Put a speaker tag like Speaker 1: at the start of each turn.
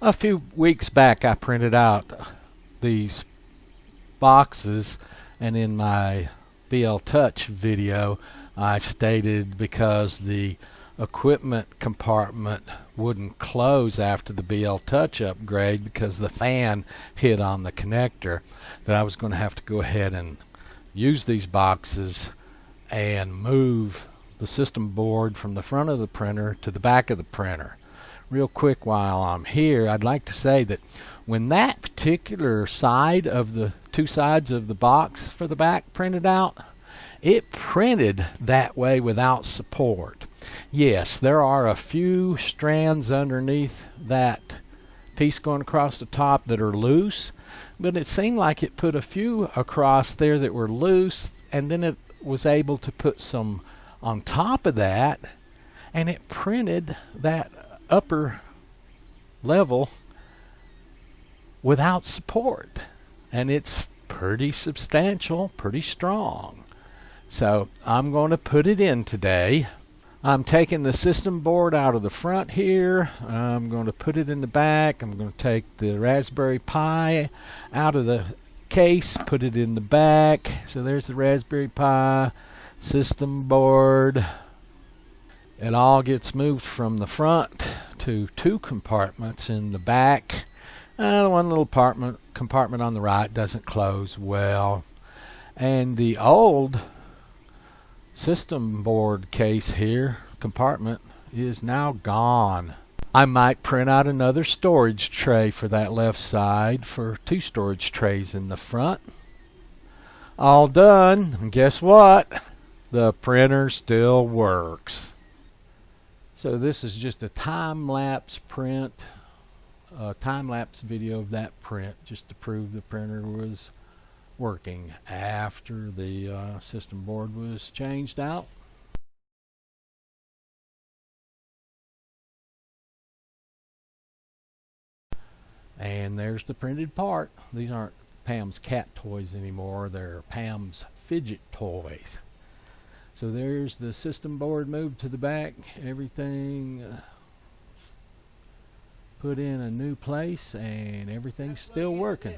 Speaker 1: A few weeks back I printed out these boxes, and in my BL Touch video I stated because the equipment compartment wouldn't close after the BL Touch upgrade because the fan hit on the connector, that I was going to have to go ahead and use these boxes and move the system board from the front of the printer to the back of the printer. Real quick while I'm here, I'd like to say that when that particular side of the two sides of the box for the back printed out, it printed that way without support. Yes, there are a few strands underneath that piece going across the top that are loose, but it seemed like it put a few across there that were loose, and then it was able to put some on top of that, and it printed that upper level without support, and it's pretty substantial, pretty strong. So I'm going to put it in today. I'm taking the system board out of the front here. I'm going to put it in the back. I'm going to take the Raspberry Pi out of the case, put it in the back. So there's the Raspberry Pi, system board. It all gets moved from the front to two compartments in the back. One little compartment on the right doesn't close well. And the old system board case here, compartment, is now gone. I might print out another storage tray for that left side for two storage trays in the front. All done. And guess what? The printer still works. So this is just a time-lapse print, a time-lapse video of that print, just to prove the printer was working after the system board was changed out. And there's the printed part. These aren't Pam's cat toys anymore, they're Pam's fidget toys. So there's the system board moved to the back, everything put in a new place, and everything's still working.